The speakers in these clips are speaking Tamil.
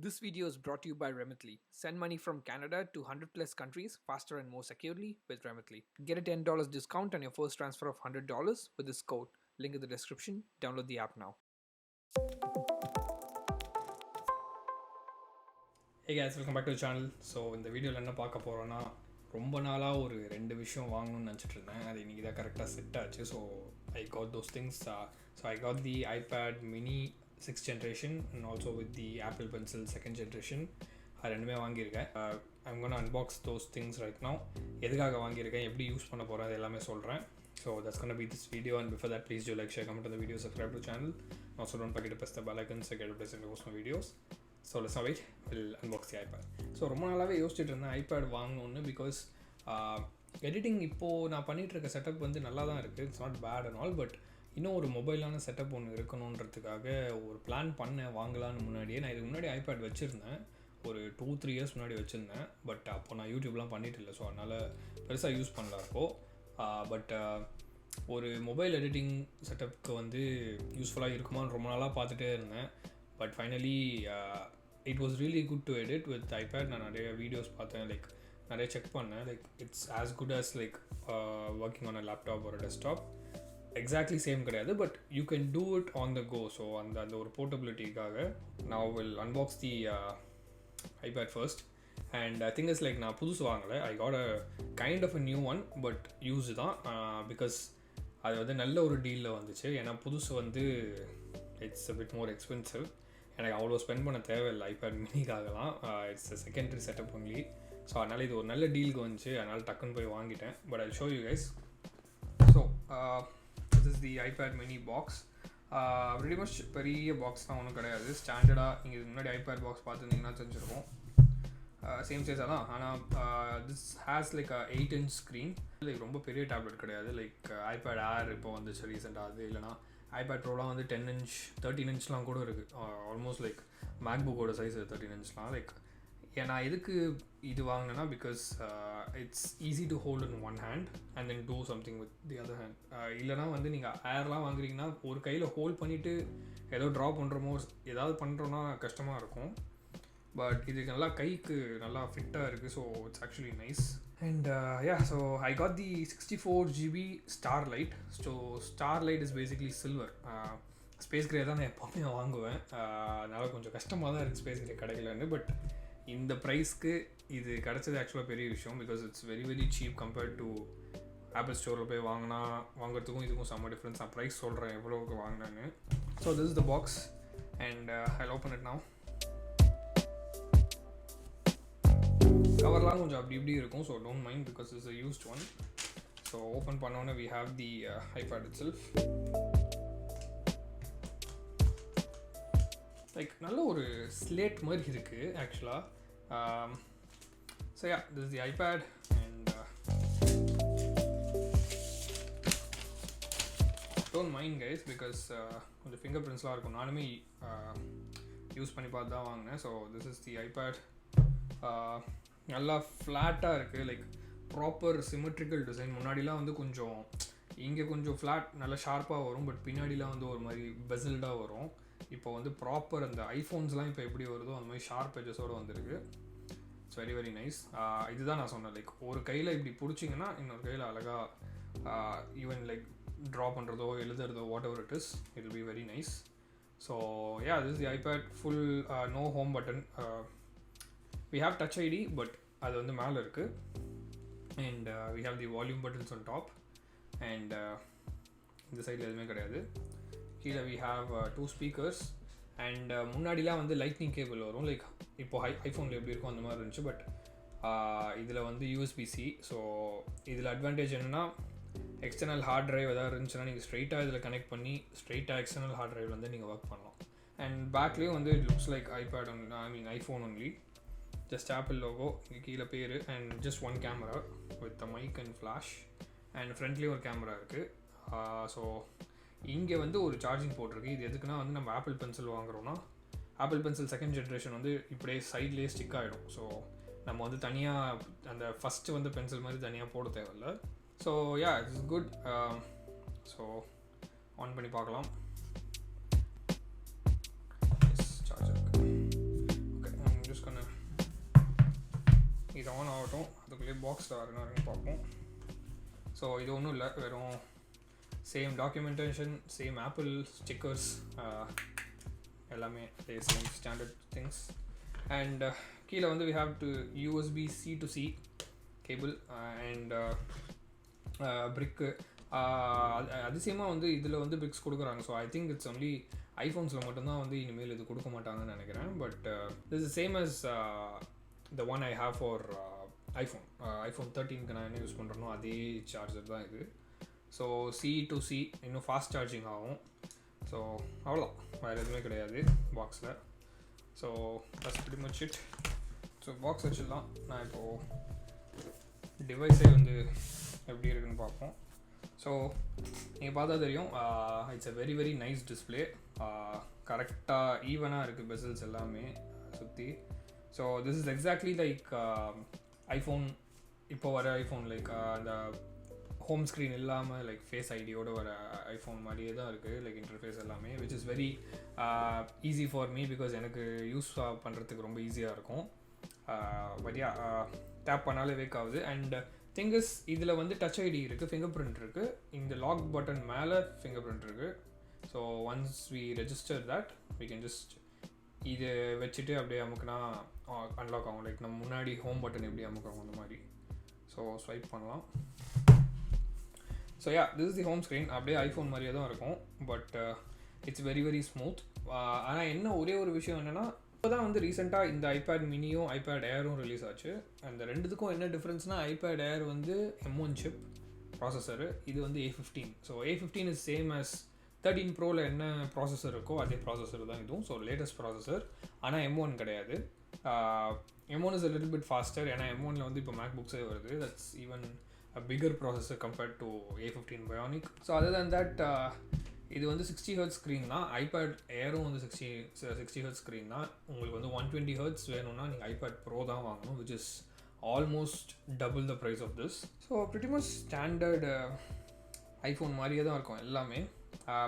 This video is brought to you by Remitly. Send money from Canada to 100 plus countries faster and more securely with Remitly. Get a $10 discount on your first transfer of $100 with this code. Link in the description. Download the app now. Hey guys, welcome back to the channel. So இந்த வீடியோவில் என்ன பார்க்க போகிறோன்னா ரொம்ப நாளாக ஒரு ரெண்டு விஷயம் வாங்கணும்னு நினச்சிட்டு இருந்தேன். அது இன்றைக்கி தான் கரெக்டாக செட் ஆச்சு. So I got those things. So I got the iPad mini 6th generation and also with the Apple Pencil 2nd generation. அது ரெண்டுமே வாங்கியிருக்கேன். I'm gonna unbox those things right now. எதுக்காக வாங்கியிருக்கேன், எப்படி யூஸ் பண்ண போகிறேன், அது எல்லாமே சொல்கிறேன். So that's gonna be this video, and before that please do like, share, comment on the video, subscribe to the channel. Also don't forget to press the bell icon so get updates and post my videos. So let's wait, will unbox the iPad. So ரொம்ப நாளாகவே யோசிச்சுட்டு இருந்தேன் iPad வாங்கணுன்னு. பிகாஸ் எடிட்டிங் இப்போது நான் பண்ணிகிட்டு இருக்க செட்டப் வந்து நல்லா தான் இருக்குது, it's not bad and all. But இன்னும் ஒரு மொபைலான செட்டப் ஒன்று இருக்கணுன்றதுக்காக ஒரு பிளான் பண்ணேன் வாங்கலான்னு முன்னாடியே. நான் இதுக்கு முன்னாடி iPad வச்சுருந்தேன், ஒரு 2-3 இயர்ஸ் முன்னாடி வச்சுருந்தேன். பட் அப்போது நான் யூடியூப்லாம் பண்ணிட்டு இல்லை, ஸோ அதனால் பெருசாக யூஸ் பண்ணல அப்போது. பட் ஒரு மொபைல் எடிட்டிங் செட்டப்புக்கு வந்து யூஸ்ஃபுல்லாக இருக்குமான்னு ரொம்ப நாளாக பார்த்துட்டே இருந்தேன். But finally it was really good to edit with iPad. நான் நிறைய வீடியோஸ் பார்த்தேன், லைக் நிறைய செக் பண்ணேன். Like it's as good as like working on a laptop ஒரு டெஸ்க்டாப். எக்ஸாக்ட்லி சேம் கிடையாது, but you can do it on the go. So அந்த ஒரு போர்ட்டபிலிட்டிக்காக நான் will unbox the iPad first. And I think is like நான் புதுசு வாங்கலை, I got a kind of a new one, but use தான். பிகாஸ் அது வந்து நல்ல ஒரு டீலில் வந்துச்சு. ஏன்னா புதுசு வந்து it's a bit more expensive. எனக்கு அவ்வளோ ஸ்பெண்ட் பண்ண தேவையில்லை iPad மினிக்காகலாம். It's a secondary setup only. So அதனால் இது ஒரு நல்ல டீலுக்கு வந்துச்சு, அதனால் டக்குன்னு போய் வாங்கிட்டேன். But I show you guys. So this is the iPad mini box. Very much பெரிய பாக்ஸ் தான் ஒன்றும் கிடையாது. ஸ்டாண்டர்டாக நீங்கள் இதுக்கு முன்னாடி iPad பாக்ஸ் பார்த்துருந்தீங்கன்னா தெரிஞ்சிருக்கும், சேம் சைஸாக தான். ஆனால் this has like 8-inch screen. Like ரொம்ப பெரிய டேப்லெட் கிடையாது. லைக் iPad Air இப்போ வந்துச்சு ரீசெண்டாக, அது இல்லைனா iPad Proலாம் வந்து 10-inch 13-inchலாம் கூட இருக்குது. ஆல்மோஸ்ட் லைக் மேக்புக்கோட சைஸ் 13-inchலாம். லைக் நான் எதுக்கு இது வாங்கினேன்னா, because it's easy to hold in one hand and then do something with the other hand. இல்லைனா வந்து நீங்கள் ஏர்லாம் வாங்குறீங்கன்னா ஒரு கையில் ஹோல்ட் பண்ணிவிட்டு ஏதோ ட்ரா பண்ணுறோமோ ஏதாவது பண்ணுறோன்னா கஷ்டமாக இருக்கும். பட் இது நல்லா கைக்கு நல்லா ஃபிட்டாக இருக்குது. So it's actually nice. And so I got the 64GB Starlight. So Starlight is basically silver. Space grey தான் நான் எப்போவுமே வாங்குவேன். அதனால் கொஞ்சம் கஷ்டமாக தான் இருக்குது ஸ்பேஸ் கிரே கிடைக்கலன்னு. பட் இந்த ப்ரைஸ்க்கு இது கிடச்சது ஆக்சுவலாக பெரிய விஷயம். Because it's very very cheap compared to Apple ஸ்டோரில் போய் வாங்குறதுக்கும் இதுக்கும் செம்ம டிஃப்ரென்ஸ். நான் ப்ரைஸ் சொல்கிறேன் எவ்வளோக்கு வாங்கினேன்னு. So this is the box and I'll open it now. கவர்லாம் கொஞ்சம் அப்படி இப்படி இருக்கும், so don't mind because it's a used one. So open பண்ணோன்னே we have the iPad itself. Like நல்ல ஒரு ஸ்லேட் மாதிரி இருக்குது ஆக்சுவலாக. So yeah, this is the iPad and don't mind guys because கொஞ்சம் ஃபிங்கர் பிரிண்ட்ஸ்லாம் இருக்கும். நானுமே யூஸ் பண்ணி பார்த்து தான் வாங்கினேன். So this is the iPad. நல்லா ஃப்ளாட்டாக இருக்குது, லைக் ப்ராப்பர் சிமெட்ரிக்கல் டிசைன். முன்னாடிலாம் வந்து கொஞ்சம் இங்கே கொஞ்சம் ஃப்ளாட் நல்லா ஷார்ப்பாக வரும், பட் பின்னாடிலாம் வந்து ஒரு மாதிரி பெசில்டாக வரும். இப்போ வந்து ப்ராப்பர் அந்த ஐஃபோன்ஸ்லாம் இப்போ எப்படி வருதோ அந்த மாதிரி ஷார்ப் எஜஸோடு வந்துருக்கு. It's very very nice. இதுதான் நான் சொன்னேன், லைக் ஒரு கையில் இப்படி பிடிச்சிங்கன்னா இன்னொரு கையில் அழகாக ஈவன் லைக் ட்ரா பண்ணுறதோ எழுதுறதோ whatever it is, it will be very nice. So yeah, this the iPad. Full no home button. We have Touch ID, but அது வந்து மேலே இருக்குது. And we have the volume buttons on top. And இந்த சைடில் எதுவுமே கிடையாது. கீழே we have 2 speakers. அண்ட் முன்னாடிலாம் வந்து லைட்னிங் கேபிள் வரும், லைக் இப்போது ஐஃபோனில் எப்படி இருக்கும் அந்த மாதிரி இருந்துச்சு. பட் இதில் வந்து USB-C. ஸோ இதில் அட்வான்டேஜ் என்னென்னா, எக்ஸ்டர்னல் ஹார்ட் ட்ரைவ் எதாவது இருந்துச்சுன்னா நீங்கள் ஸ்ட்ரெயிட்டாக இதில் கனெக்ட் பண்ணி ஸ்ட்ரெயிட்டாக எக்ஸ்டர்னல் ஹார்ட் ட்ரைவில் வந்து நீங்கள் ஒர்க் பண்ணலாம். அண்ட் பேக்லேயும் வந்து it looks like iPad iPhone only. Just Apple logo, இங்கே கீழே பேர் and just one camera with mic and flash. And ஃப்ரண்ட்லேயும் ஒரு கேமரா இருக்குது. ஸோ இங்கே வந்து ஒரு சார்ஜிங் போட்டிருக்கு. இது எதுக்குன்னா வந்து நம்ம ஆப்பிள் பென்சில் வாங்குகிறோன்னா ஆப்பிள் பென்சில் 2nd generation வந்து இப்படியே சைட்லேயே ஸ்டிக் ஆகிடும். ஸோ நம்ம வந்து தனியாக அந்த ஃபஸ்ட்டு வந்து பென்சில் மாதிரி தனியாக போட தேவையில்லை. So yeah, it's good. So on பண்ணி பார்க்கலாம். சார்ஜர். உள்ளே பாக்ஸில் வரணும் பார்ப்போம். ஸோ இது ஒன்றும் இல்லை, வெறும் same documentation, same Apple stickers, எல்லாமே சேம் ஸ்டாண்டர்ட் திங்ஸ். அண்ட் கீழே வந்து we have to USB-C to C cable and brick. அதிசயமாக வந்து இதில் வந்து பிரிக்ஸ் கொடுக்குறாங்க. So I think it's only ஐஃபோன்ஸில் மட்டும்தான் வந்து இனிமேல் இது கொடுக்க மாட்டாங்கன்னு நினைக்கிறேன். But this is same as the one I have for iPhone 13க்கு நான் என்ன யூஸ் பண்ணுறேனோ அதே சார்ஜர் தான் இது. ஸோ C to C இன்னும் ஃபாஸ்ட் சார்ஜிங் ஆகும். ஸோ அவ்வளோதான், வேறு எதுவுமே கிடையாது பாக்ஸில். So that's pretty much it. So box வச்சிடலாம். நான் இப்போது டிவைஸே வந்து எப்படி இருக்குன்னு பார்ப்போம். ஸோ நீங்கள் பார்த்தா தெரியும், it's a very very nice display. கரெக்டாக ஈவனாக இருக்குது பெசல்ஸ் எல்லாமே சுற்றி. So this is exactly like iPhone, இப்போ வர ஐஃபோன் லைக் அந்த ஹோம் ஸ்க்ரீன் இல்லாமல் லைக் ஃபேஸ் ஐடியோடு வர ஐஃபோன் மாதிரியே தான் இருக்குது, லைக் இன்டர்ஃபேஸ் எல்லாமே, which is very easy for me because எனக்கு யூஸ் பண்ணுறதுக்கு ரொம்ப ஈஸியாக இருக்கும். பட் யா, டேப் பண்ணாலே வேக் ஆகுது. அண்ட் திங் இஸ், இதில் வந்து டச் ஐடி இருக்குது, ஃபிங்கர் பிரிண்ட் இருக்குது, இந்த லாக் பட்டன் மேலே ஃபிங்கர் பிரிண்ட் இருக்குது. So once we register that we can just இது வச்சுட்டு அப்படியே அமுக்குனா அன்லாக் ஆகும். லைக் நம்ம முன்னாடி ஹோம் பட்டன் எப்படி அமுக்குறோம் அந்த மாதிரி. ஸோ ஸ்வைப் பண்ணலாம். So yeah, this is the home screen. அப்படியே ஐஃபோன் மாதிரியே தான் இருக்கும், but it's very very smooth. ஆனால் என்ன ஒரே ஒரு விஷயம் என்னென்னா, இப்போ தான் வந்து ரீசெண்டாக இந்த ஐபேட் மினியும் ஐபேட் ஏரும் ரிலீஸ் ஆச்சு. அந்த ரெண்டுத்துக்கும் என்ன டிஃப்ரென்ஸ்னால், ஐபேட் ஏர் வந்து M1 சிப் ப்ராசஸரு, இது வந்து A15. So A15 is same as 13 ப்ரோவில் என்ன ப்ராசஸர் இருக்கோ அதே ப்ராசஸர் தான் இதுவும். ஸோ லேட்டஸ்ட் ப்ராசஸர், ஆனால் M1 கிடையாது. M1 is a little bit faster, ஏன்னா M1ல வந்து இப்போ மேக்புக்ஸே வருது. That's even a bigger processor compared to A15 Bionic. So other than that, இது வந்து 60 Hz ஸ்க்ரீன் தான். ஐபேட் ஏரும் வந்து 60 Hz ஸ்க்ரீன் தான். உங்களுக்கு வந்து 120 Hz வேணும்னா நீங்கள் ஐபேட் ப்ரோ தான் வாங்கணும், which is almost double the price of this. So pretty much standard iPhone மாதிரியே தான் இருக்கும் எல்லாமே.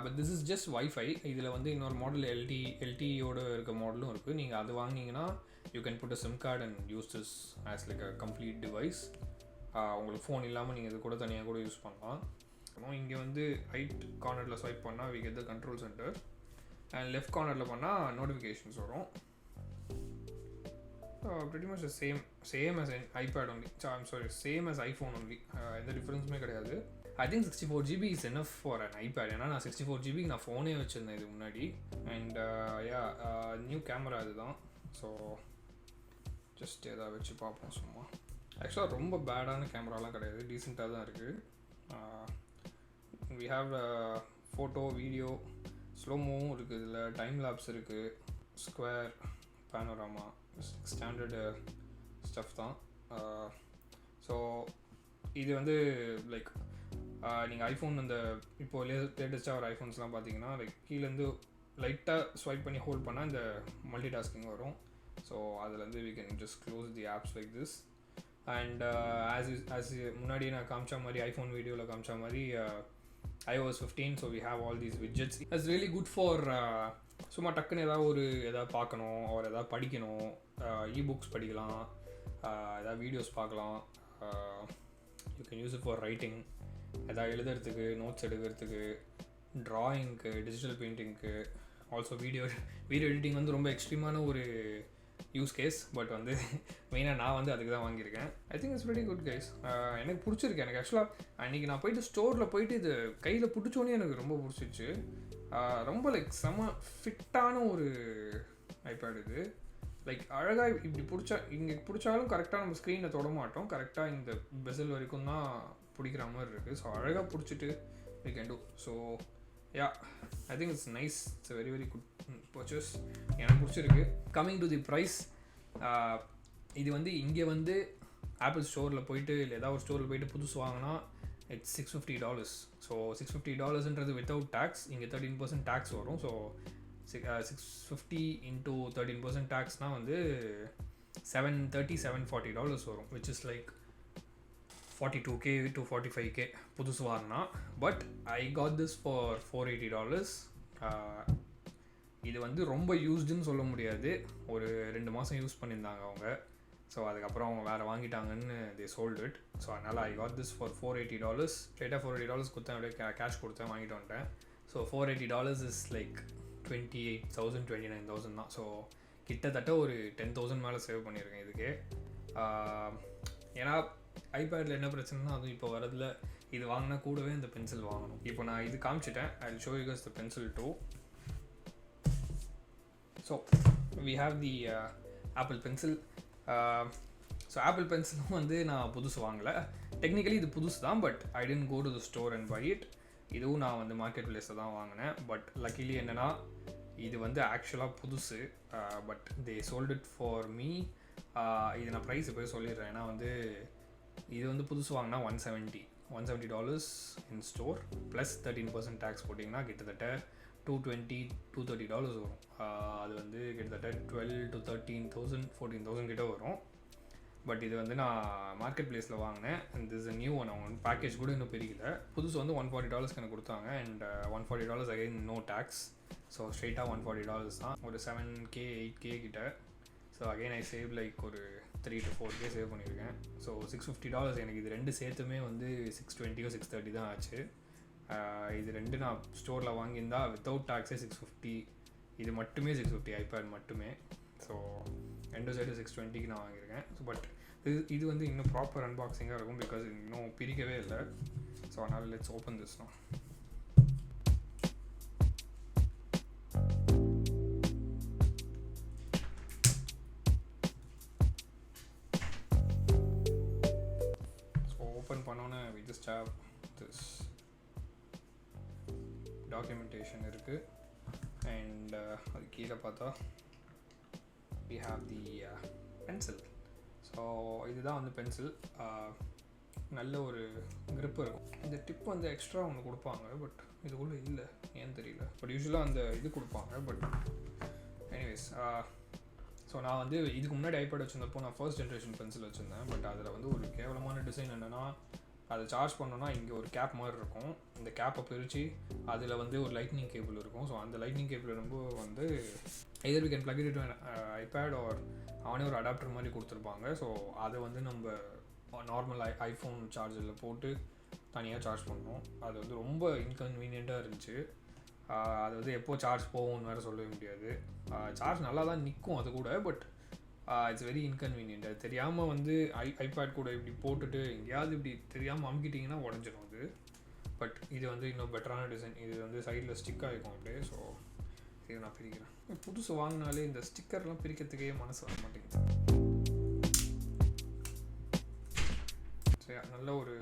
But this is just wifi. இதில் வந்து இன்னொரு மாடல் LTEயோடு இருக்க மாடலும் இருக்குது. நீங்கள் அது வாங்கினீங்கன்னா you can put a sim card and use this as like a complete device. உங்களுக்கு ஃபோன் இல்லாமல் நீங்கள் இது கூட தனியாக கூட யூஸ் பண்ணலாம். இங்கே வந்து ரைட் கார்னரில் ஸ்வைப் பண்ணால் we get the control center, and left கார்னரில் பண்ணால் நோட்டிஃபிகேஷன்ஸ் வரும். pretty much the same as an iPad only. I'm sorry, same as iPhone only. எந்த டிஃப்ரென்ஸுமே கிடையாது. I think 64GB is enough for an iPad. ஏன்னா நான் 64GB நான் ஃபோனே வச்சுருந்தேன் இது முன்னாடி. அண்ட் நியூ கேமரா இதுதான். ஸோ ஜஸ்ட் எதாவது வச்சு பார்ப்போம் சும்மா. ஆக்சுவலாக ரொம்ப பேடான கேமராலாம் கிடையாது, டீசெண்டாக தான் இருக்குது. we have ஃபோட்டோ, வீடியோ, ஸ்லோமோவும் இருக்குது, இதில் டைம் லேப்ஸ் இருக்குது, ஸ்கொயர், பேனோராமா, ஸ்டாண்டர்டு ஸ்டஃப் தான். ஸோ இது வந்து லைக் நீங்கள் ஐஃபோன் அந்த இப்போ லேட்டஸ்ட்டாக ஒரு ஐஃபோன்ஸ்லாம் பார்த்தீங்கன்னா லைக் கீழேருந்து லைட்டாக ஸ்வைப் பண்ணி ஹோல்ட் பண்ணால் இந்த மல்டி டாஸ்கிங் வரும். ஸோ அதுலேருந்து we can just close the apps like this. And as முன்னாடி நான் காமிச்ச மாதிரி ஐஃபோன் வீடியோவில் காமிச்ச மாதிரி iOS 15, so we have all these widgets. It's really good for சும்மா டக்குன்னு எதாவது பார்க்கணும், ஒரு எதாவது படிக்கணும், இபுக்ஸ் படிக்கலாம், எதாவது வீடியோஸ் பார்க்கலாம். You can use it for writing, எதாவது எழுதுறதுக்கு, நோட்ஸ் எடுக்கிறதுக்கு, ட்ராயிங்க்கு, டிஜிட்டல் பெயிண்டிங்க்கு, ஆல்சோ வீடியோ எடிட்டிங் வந்து ரொம்ப எக்ஸ்ட்ரீமான ஒரு யூஸ் கேஸ். பட் வந்து மெயினாக நான் வந்து அதுக்கு தான் வாங்கியிருக்கேன். ஐ think it's very good guys. எனக்கு பிடிச்சிருக்கு. எனக்கு ஆக்சுவலாக அன்றைக்கி நான் போயிட்டு ஸ்டோரில் போயிட்டு இது கையில் பிடிச்சோன்னே எனக்கு ரொம்ப பிடிச்சிச்சு. ரொம்ப லைக் செம ஃபிட்டான ஒரு ஐபேட் இது. லைக் அழகாக இப்படி இங்கே பிடிச்சாலும் கரெக்டாக நம்ம ஸ்க்ரீனை தொட மாட்டோம், கரெக்டாக இந்த பெசல் வரைக்கும் தான் பிடிக்கிற மாதிரி இருக்குது. ஸோ அழகாக பிடிச்சிட்டு we can do. So yeah, I think it's nice. It's a very very good purchase. எனக்கு பிடிச்சிருக்கு. Coming to the price, இது வந்து இங்கே வந்து ஆப்பிள் ஸ்டோரில் போயிட்டு இல்லை ஏதாவது ஒரு ஸ்டோரில் போயிட்டு புதுசு வாங்கினா இட்ஸ் $650. ஸோ $650ன்றது வித்தவுட் டேக்ஸ். இங்கே 13% டேக்ஸ் வரும். ஸோ 650 into 13% டேக்ஸ்னால் வந்து $740 வரும், which is like $42K to $45K புதுசு வாங்கினா. But I got this for $480. இது வந்து ரொம்ப யூஸ்டுன்னு சொல்ல முடியாது. ஒரு 2 மாதம் யூஸ் பண்ணியிருந்தாங்க அவங்க. ஸோ அதுக்கப்புறம் அவங்க வேறு வாங்கிட்டாங்கன்னு தே சோல்ட் இட். ஸோ அதனால் ஐ காட் திஸ் ஃபார் $480. ஸ்ட்ரெயிட்டாக $480 கொடுத்தேன், அப்படியே கேஷ் கொடுத்தேன், வாங்கிட்டு வந்துட்டேன். ஸோ $480 இஸ் லைக் 28,000 29,000 தான். ஸோ கிட்டத்தட்ட ஒரு 10,000 மேலே சேவ் பண்ணியிருக்கேன் இதுக்கே. ஏன்னா ஐபேடில் என்ன பிரச்சனைனா, அதுவும் இப்போ வரதில் இது வாங்கினா கூடவே இந்த பென்சில் வாங்கணும். இப்போ நான் இது காமிச்சிட்டேன், I will show you guys the pencil too. So we have the Apple pencil. So ஆப்பிள் பென்சிலும் வந்து நான் புதுசு வாங்கலை. டெக்னிக்கலி இது புதுசு தான், but I tend go to the store and buy it. இதுவும் நான் வந்து மார்க்கெட் பிளேஸில் தான் வாங்கினேன். பட் லக்கிலி என்னென்னா இது வந்து ஆக்சுவலாக புதுசு, but they sold it for me. இது நான் ப்ரைஸ் போய் சொல்லிடுறேன். ஏன்னா வந்து இது வந்து புதுசு வாங்கினா $170 இன் ஸ்டோர் ப்ளஸ் 13% டேக்ஸ் போட்டிங்கன்னா கிட்டத்தட்ட $220-230 வரும். அது வந்து கிட்டத்தட்ட 12,000 to 13,000 14,000 கிட்ட வரும். பட் இது வந்து நான் மார்க்கெட் பிளேஸில் வாங்கினேன். And this a new one. அவங்க வந்து பேக்கேஜ் கூட இன்னும் பிரிக்கல. புதுசு வந்து $140 எனக்கு கொடுத்தாங்க. And $140 again no tax. So ஸ்ட்ரெயிட்டாக $140 தான். ஒரு 7K 8K கிட்ட. So again I save like ஒரு 3 to 4K சேவ் பண்ணியிருக்கேன். ஸோ $650 எனக்கு இது ரெண்டு சேர்த்துமே வந்து $620 or $630 தான் ஆச்சு. இது ரெண்டு நான் ஸ்டோரில் வாங்கியிருந்தா வித்தவுட் டேக்ஸே $650, இது மட்டுமே $650 ஐபேட் மட்டுமே. ஸோ ரெண்டு சைடு $620 நான் வாங்கியிருக்கேன். ஸோ பட் இது வந்து இன்னும் ப்ராப்பர் அன்பாக்சிங்காக இருக்கும், பிகாஸ் இன்னும் பிரிக்கவே இல்லை. ஸோ அதனால் let's open this no. So open பண்ணோன்னே we just have this documentation இருக்குது. அண்ட் அது கீழே பார்த்தா we have the pencil. So இதுதான் வந்து பென்சில். நல்ல ஒரு grip இருக்கும். இந்த டிப் வந்து எக்ஸ்ட்ரா ஒன்று கொடுப்பாங்க, பட் இதுக்குள்ளே இல்லை, ஏன்னு தெரியல. பட் யூஸ்வலாக அந்த இது கொடுப்பாங்க. பட் எனிவேஸ், ஸோ நான் வந்து இதுக்கு முன்னாடி ஐபேட் வச்சுருந்தப்போ நான் ஃபர்ஸ்ட் ஜென்ரேஷன் பென்சில் வச்சுருந்தேன். பட் அதில் வந்து ஒரு கேவலமான டிசைன் என்னென்னா, அதை சார்ஜ் பண்ணோன்னா இங்கே ஒரு கேப் மாதிரி இருக்கும். இந்த கேப்பை பிரித்து அதில் வந்து ஒரு லைட்னிங் கேபிள் இருக்கும். ஸோ அந்த லைட்னிங் கேபிள் ரொம்ப வந்து either we can plug it to iPad or அவனே ஒரு அடாப்டர் மாதிரி கொடுத்துருப்பாங்க. ஸோ அதை வந்து நம்ம நார்மல் ஐஃபோன் சார்ஜரில் போட்டு தனியாக சார்ஜ் பண்ணோம். அது வந்து ரொம்ப இன்கன்வீனியண்ட்டாக இருந்துச்சு. அது வந்து எப்போ சார்ஜ் போகும்னு வேறு சொல்லவே முடியாது. சார்ஜ் நல்லா தான் நிற்கும் அது கூட, பட் இட்ஸ் வெரி இன்கன்வீனியன்ட். அது தெரியாமல் வந்து ஐபேட் கூட இப்படி போட்டுட்டு எங்கேயாவது இப்படி தெரியாமல் அமுக்கிட்டிங்கன்னா உடஞ்சிடும் அது. பட் இது வந்து இன்னும் பெட்டரான டிசைன். இது வந்து சைடில் ஸ்டிக் ஆகிருக்கும் அப்படியே. ஸோ இது நான் பிரிக்கிறேன். புதுசு வாங்கினாலே இந்த ஸ்டிக்கர்லாம் பிரிக்கிறதுக்கே மனசு வர மாட்டேங்குது. சரி, நல்ல ஒரு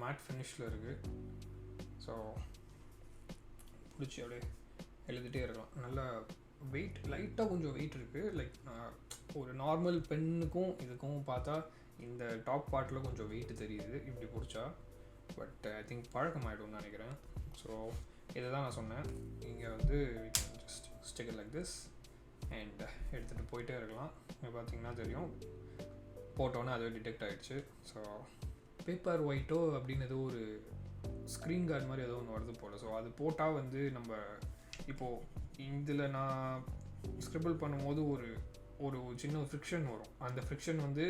மேட் ஃபினிஷில் இருக்குது. ஸோ பிடிச்சி அப்படியே எழுதிட்டே இருக்கலாம். நல்லா வெயிட், லைட்டாக கொஞ்சம் வெயிட் இருக்குது. லைக் ஒரு நார்மல் பென்னுக்கும் இதுக்கும் பார்த்தா இந்த டாப் பார்ட்டில் கொஞ்சம் வெயிட் தெரியுது இப்படி பிடிச்சா. பட் ஐ திங்க் பழக்கமாயிடும்னு நினைக்கிறேன். ஸோ இதை தான் நான் சொன்னேன். இங்கே வந்து just stick like this and எடுத்துகிட்டு போயிட்டே இருக்கலாம். இங்கே பார்த்தீங்கன்னா தெரியும், போட்டோன்னே அதுவே டிடெக்ட் ஆகிடுச்சு. ஸோ பேப்பர் ஒயிட்டோ அப்படின்னு ஏதோ ஒரு ஸ்க்ரீன் கார்டு மாதிரி ஏதோ ஒன்று வருது போல். ஸோ அது போட்டால் வந்து நம்ம இப்போது இதில் நான் ஸ்க்ரிபிள் பண்ணும்போது ஒரு சின்ன ஃப்ரிக்ஷன் வரும். அந்த ஃப்ரிக்ஷன் வந்து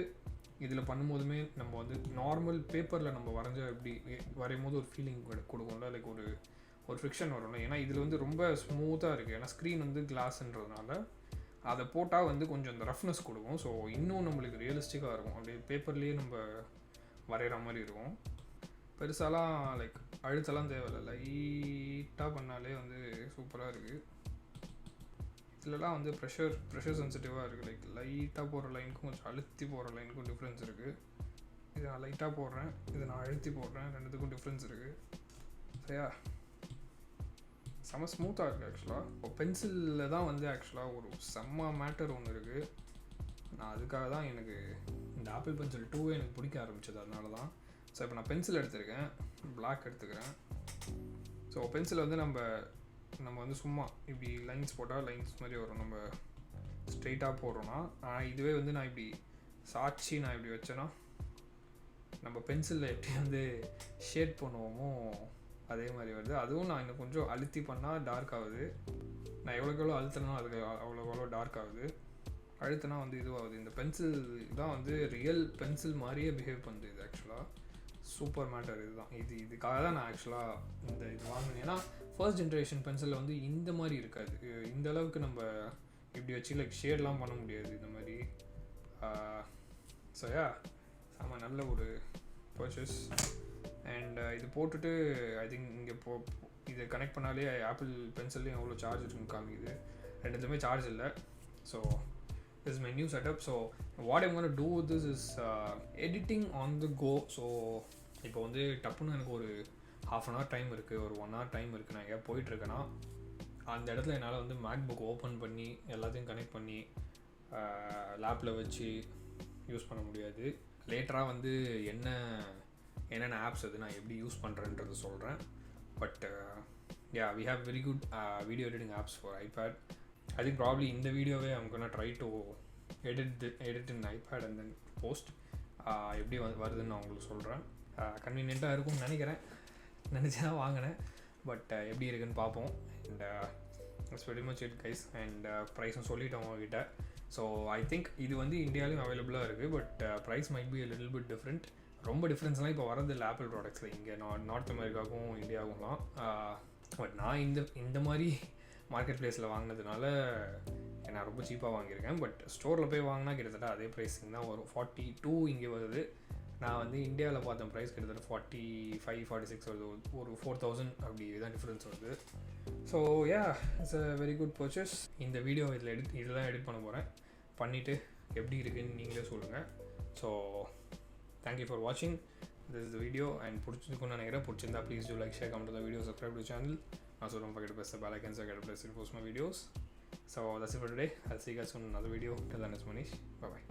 இதில் பண்ணும்போதுமே நம்ம வந்து நார்மல் பேப்பரில் நம்ம வரைஞ்ச எப்படி வரையும் போது ஒரு ஃபீலிங் கொடுக்கும்ல, லைக் ஒரு ஃப்ரிக்ஷன் வரும்ல. ஏன்னா இதில் வந்து ரொம்ப ஸ்மூத்தாக இருக்குது. ஏன்னா ஸ்க்ரீன் வந்து கிளாஸ்ன்றதுனால அதை போட்டால் வந்து கொஞ்சம் அந்த ரஃப்னஸ் கொடுக்கும். ஸோ இன்னும் நம்மளுக்கு ரியலிஸ்டிக்காக இருக்கும். அப்படியே பேப்பர்லேயே நம்ம வரைகிற மாதிரி இருக்கும். பெருசாலாம் லைக் அழுத்தலாம் தேவையில்லை, லைட்டாக பண்ணாலே வந்து சூப்பராக இருக்குது. இதிலலாம் வந்து ப்ரெஷர் சென்சிட்டிவாக இருக்குது. லைக் லைட்டாக போடுற லைனுக்கும் கொஞ்சம் அழுத்தி போடுற லைனுக்கும் டிஃப்ரென்ஸ் இருக்குது. இது நான் லைட்டாக போடுறேன், இது நான் அழுத்தி போடுறேன், ரெண்டுத்துக்கும் டிஃப்ரென்ஸ் இருக்குது. சரியா, செம்ம ஸ்மூத்தாக இருக்குது. ஆக்சுவலாக இப்போ பென்சிலில் தான் வந்து ஆக்சுவலாக ஒரு செம்ம மேட்டர் ஒன்று இருக்குது. நான் அதுக்காக தான் எனக்கு இந்த ஆப்பிள் பென்சில் 2 எனக்கு பிடிக்க ஆரம்பிச்சது, அதனால தான். ஸோ இப்போ நான் பென்சில் எடுத்துருக்கேன், பிளாக் எடுத்துக்கிறேன். ஸோ பென்சில் வந்து நம்ம வந்து சும்மா இப்படி லைன்ஸ் போட்டால் லைன்ஸ் மாதிரி வரும். நம்ம ஸ்ட்ரெயிட்டாக போடுறோன்னா, இதுவே வந்து நான் இப்படி சாட்சி நான் இப்படி வச்சேன்னா நம்ம பென்சிலில் எப்படி வந்து ஷேட் பண்ணுவோமோ அதே மாதிரி வருது. அதுவும் நான் இன்னும் கொஞ்சம் அழுத்தி பண்ணால் டார்க் ஆகுது. நான் எவ்வளோக்கு எவ்வளோ அழுத்தினோ அதுக்கு அவ்வளோ டார்க் ஆகுது. அழுத்தினா வந்து இதுவாகுது. இந்த பென்சில் தான் வந்து ரியல் பென்சில் மாதிரியே பிஹேவ் பண்ணுது இது. ஆக்சுவலாக சூப்பர் மேட்டர் இதுதான். இதுக்காக தான் நான் ஆக்சுவலாக இது வாங்கினேன். ஏன்னா ஃபர்ஸ்ட் ஜென்ரேஷன் பென்சிலில் வந்து இந்த மாதிரி இருக்காது. இந்த அளவுக்கு நம்ம இப்படி வச்சு லைக் ஷேட்லாம் பண்ண முடியாது இந்த மாதிரி. ஸோ யா, ஆமாம், நல்ல ஒரு பர்ச்சேஸ். அண்ட் இது போட்டுட்டு ஐ திங்க் இங்கே இதை கனெக்ட் பண்ணாலே ஆப்பிள் பென்சில்லையும் எவ்வளோ சார்ஜ் இருக்குன்னு காமிக்குது. ரெண்டுத்துமே சார்ஜ் இல்லை. So this is my new setup. So what I'm going to do with this is editing on the go. So இப்போ வந்து டப்புன்னு எனக்கு ஒரு half an hour டைம் இருக்குது, ஒரு 1 hour டைம் இருக்குது, நான் எங்கேயா போயிட்டுருக்கேன்னா அந்த இடத்துல என்னால் வந்து மேக்புக் ஓப்பன் பண்ணி எல்லாத்தையும் கனெக்ட் பண்ணி லேப்பில் வச்சு யூஸ் பண்ண முடியாது. லேட்டராக வந்து என்னென்ன ஆப்ஸ் அது நான் எப்படி யூஸ் பண்ணுறேன்றது சொல்கிறேன். But we have very good video editing apps for iPad. I think probably in the video I'm going to try to edit in iPad and then post. எப்படி வருதுன்னு நான் உங்களுக்கு சொல்கிறேன். கன்வீனியண்ட்டாக இருக்கும்னு நினச்சி தான் வாங்கினேன். பட் எப்படி இருக்குன்னு பார்ப்போம். And it's very much it guys. And ப்ரைஸும் சொல்லிவிட்டோம் உங்ககிட்ட. ஸோ ஐ திங்க் இது வந்து இந்தியாவிலையும் அவைலபிளாக இருக்குது. But price might be a little bit different. ரொம்ப டிஃப்ரென்ஸ்லாம் இப்போ வரது இல்லை ஆப்பிள் ப்ராடக்ட்ஸில் இங்கே நார்த் அமெரிக்காவுக்கும் இந்தியாவுக்கும்லாம். பட் நான் இந்த மாதிரி மார்க்கெட் ப்ளேஸில் வாங்கினதுனால நான் ரொம்ப சீப்பாக வாங்கியிருக்கேன். பட் ஸ்டோரில் போய் வாங்கினா கிட்டத்தட்ட அதே ப்ரைஸிங் தான் வரும். 42 இங்கே வருது. நான் வந்து இந்தியாவில் பார்த்த ப்ரைஸ் கிட்டத்தட்ட 45, 46 வருது. ஒரு 4000 அப்படி தான் டிஃப்ரென்ஸ் வருது. So it's a very good purchase. இந்த வீடியோ இதில் தான் எடிட் பண்ண போகிறேன். பண்ணிவிட்டு எப்படி இருக்குன்னு நீங்களே சொல்லுங்கள். ஸோ தேங்க்யூ ஃபார் வாட்சிங் this is the video. And பிடிச்சிருக்குன்னு நினைக்கிறேன். பிடிச்சிருந்தா please do like, share, comment the video, subscribe to the channel. Also don't forget to press the bell icon so I get to post my videos. So that's it for today. I'll see you guys soon in another video. Till then, it's Manish. Bye bye.